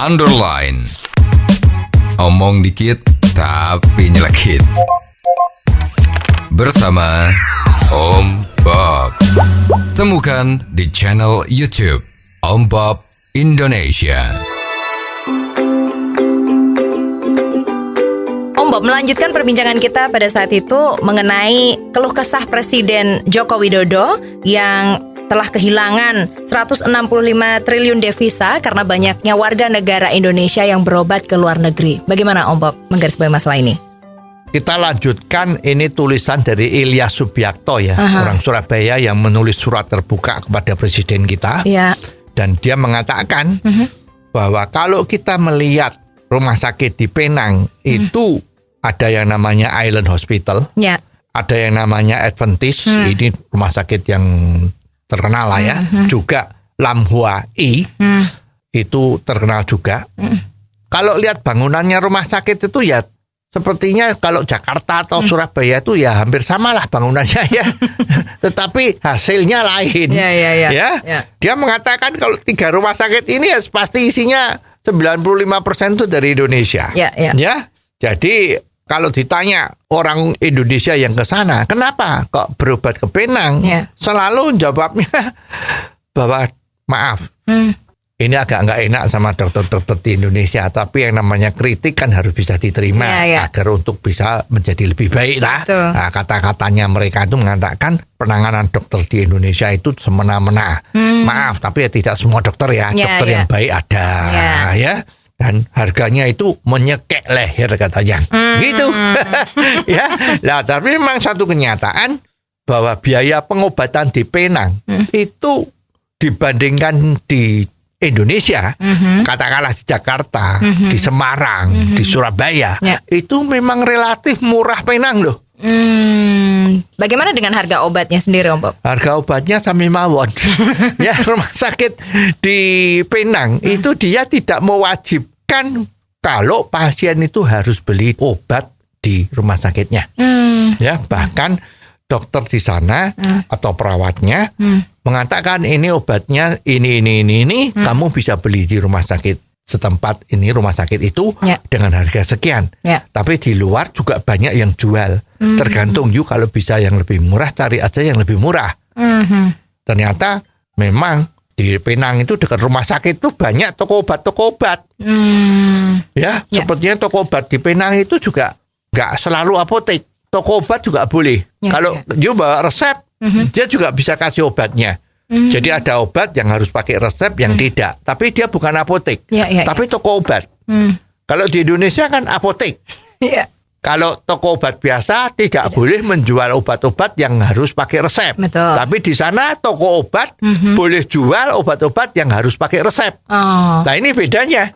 underline. Omong dikit tapi nyelekit. Bersama Om Bob. Temukan di channel YouTube Om Bob Indonesia. Om Bob, melanjutkan perbincangan kita pada saat itu mengenai keluh kesah Presiden Joko Widodo yang telah kehilangan 165 triliun devisa karena banyaknya warga negara Indonesia yang berobat ke luar negeri. Bagaimana Om Bob menggarisbawahi masalah ini? Kita lanjutkan, ini tulisan dari Ilyas Subiakto ya, orang Surabaya yang menulis surat terbuka kepada Presiden kita. Ya. Dan dia mengatakan bahwa kalau kita melihat rumah sakit di Penang itu ada yang namanya Island Hospital, ada yang namanya Adventist, ini rumah sakit yang terkenal lah ya, juga Lam Hua I itu terkenal juga. Kalau lihat bangunannya rumah sakit itu ya sepertinya kalau Jakarta atau Surabaya itu ya hampir sama lah bangunannya ya. Tetapi hasilnya lain. Dia mengatakan kalau 3 rumah sakit ini ya pasti isinya 95% itu dari Indonesia. Ya. Jadi kalau ditanya orang Indonesia yang ke sana, kenapa kok berobat ke Penang? Selalu jawabnya bahwa maaf. Ini agak nggak enak sama dokter-dokter di Indonesia, tapi yang namanya kritik kan harus bisa diterima agar untuk bisa menjadi lebih baik lah. Nah, kata-katanya mereka itu mengatakan penanganan dokter di Indonesia itu semena-mena. Maaf, tapi ya tidak semua dokter ya, dokter yang baik ada ya. Dan harganya itu menyekek leher katanya, gitu. Ya, nah tapi memang satu kenyataan bahwa biaya pengobatan di Penang itu dibandingkan di Indonesia, katakanlah di Jakarta, di Semarang, di Surabaya, itu memang relatif murah Penang loh. Bagaimana dengan harga obatnya sendiri Om Bob? Harga obatnya sami mawon. Ya, rumah sakit di Penang itu dia tidak mewajibkan kalau pasien itu harus beli obat di rumah sakitnya. Ya, bahkan dokter di sana atau perawatnya mengatakan ini obatnya ini kamu bisa beli di rumah sakit setempat ini, rumah sakit itu dengan harga sekian. Tapi di luar juga banyak yang jual. Tergantung kalau bisa yang lebih murah cari aja yang lebih murah. Ternyata memang di Penang itu dekat rumah sakit itu banyak toko obat. Ya, sepertinya toko obat di Penang itu juga nggak selalu apotek. Toko obat juga boleh. Kalau dia bawa resep, dia juga bisa kasih obatnya. Jadi ada obat yang harus pakai resep, yang tidak. Tapi dia bukan apotek, tapi toko obat. Kalau di Indonesia kan apotek. Kalau toko obat biasa tidak boleh menjual obat-obat yang harus pakai resep. Tapi di sana toko obat boleh jual obat-obat yang harus pakai resep. Nah ini bedanya.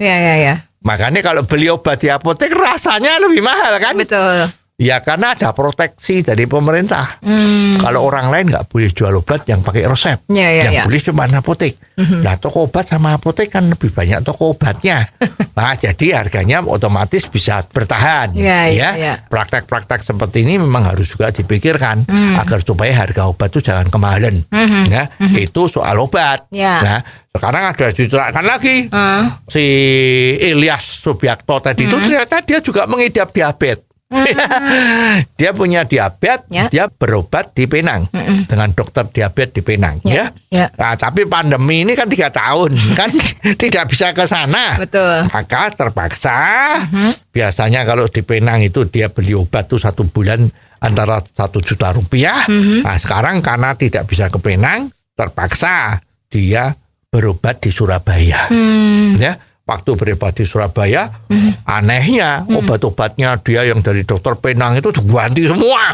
Makanya kalau beli obat di apotek rasanya lebih mahal kan? Betul. Ya karena ada proteksi dari pemerintah. Kalau orang lain nggak boleh jual obat yang pakai resep, yang boleh cuma apotek. Nah toko obat sama apotek kan lebih banyak toko obatnya. Nah jadi harganya otomatis bisa bertahan. Praktek-praktek seperti ini memang harus juga dipikirkan agar supaya harga obat itu jangan kemahalan. Itu soal obat. Nah sekarang ada diceritakan lagi si Ilyas Subiakto tadi itu ternyata dia juga mengidap diabetes. Dia punya diabetes, dia berobat di Penang dengan dokter diabetes di Penang, Nah, tapi pandemi ini kan 3 tahun, kan tidak bisa ke sana. Maka terpaksa. Biasanya kalau di Penang itu dia beli obat tuh 1 bulan antara 1 juta rupiah. Nah, sekarang karena tidak bisa ke Penang, terpaksa dia berobat di Surabaya. Waktu berobat di Surabaya, anehnya obat-obatnya dia yang dari dokter Penang itu diganti semua.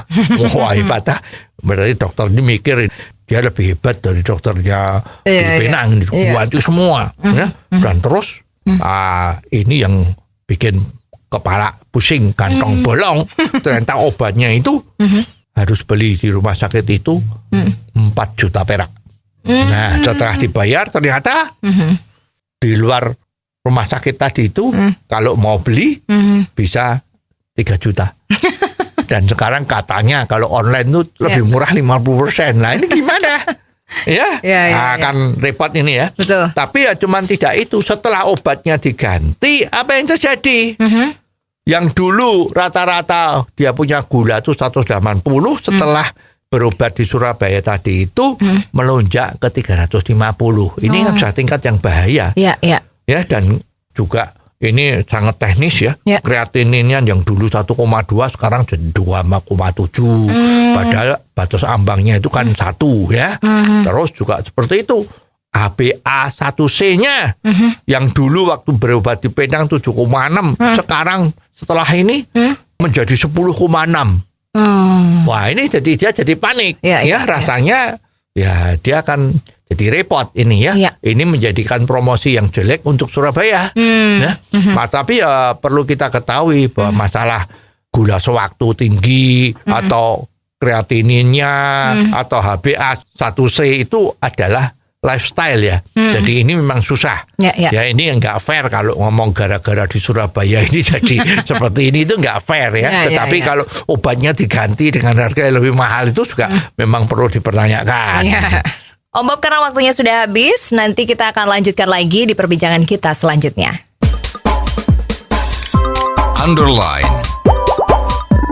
Wah hebat. Berarti dokter ini mikir dia lebih hebat dari dokternya di Penang, diganti semua. Dan terus ini yang bikin kepala pusing, kantong bolong. Ternyata obatnya itu harus beli di rumah sakit itu 4 juta perak. Nah setelah dibayar ternyata di luar rumah sakit tadi itu kalau mau beli bisa 3 juta. Dan sekarang katanya kalau online itu lebih murah 50%. Nah ini gimana? akan repot ini ya. Betul. Tapi ya cuman tidak itu, setelah obatnya diganti, apa yang terjadi? Yang dulu rata-rata dia punya gula itu 180, setelah berobat di Surabaya tadi itu melonjak ke 350. Ini kan sudah tingkat yang bahaya. Ya, dan juga ini sangat teknis ya. Kreatininnya yang dulu 1,2 sekarang jadi 2,7. Padahal batas ambangnya itu kan 1 ya. Terus juga seperti itu. HbA1c-nya yang dulu waktu berobat di Penang 7,6, sekarang setelah ini menjadi 10,6. Wah, ini dia jadi panik. Rasanya ya dia akan jadi repot ini ya. Ini menjadikan promosi yang jelek untuk Surabaya. Tapi ya perlu kita ketahui bahwa masalah gula sewaktu tinggi atau kreatininnya atau HbA1c itu adalah lifestyle ya. Jadi ini memang susah. Ya ini nggak fair kalau ngomong gara-gara di Surabaya ini jadi seperti ini, itu nggak fair ya. Tetapi kalau obatnya diganti dengan harga yang lebih mahal itu juga memang perlu dipertanyakan. Om Bob, karena waktunya sudah habis, nanti kita akan lanjutkan lagi di perbincangan kita selanjutnya. Underline.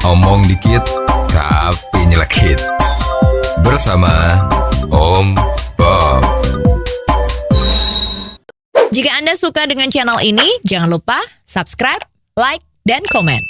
Omong dikit tapi nyelekit. Bersama Om Bob. Jika Anda suka dengan channel ini, jangan lupa subscribe, like, dan komen.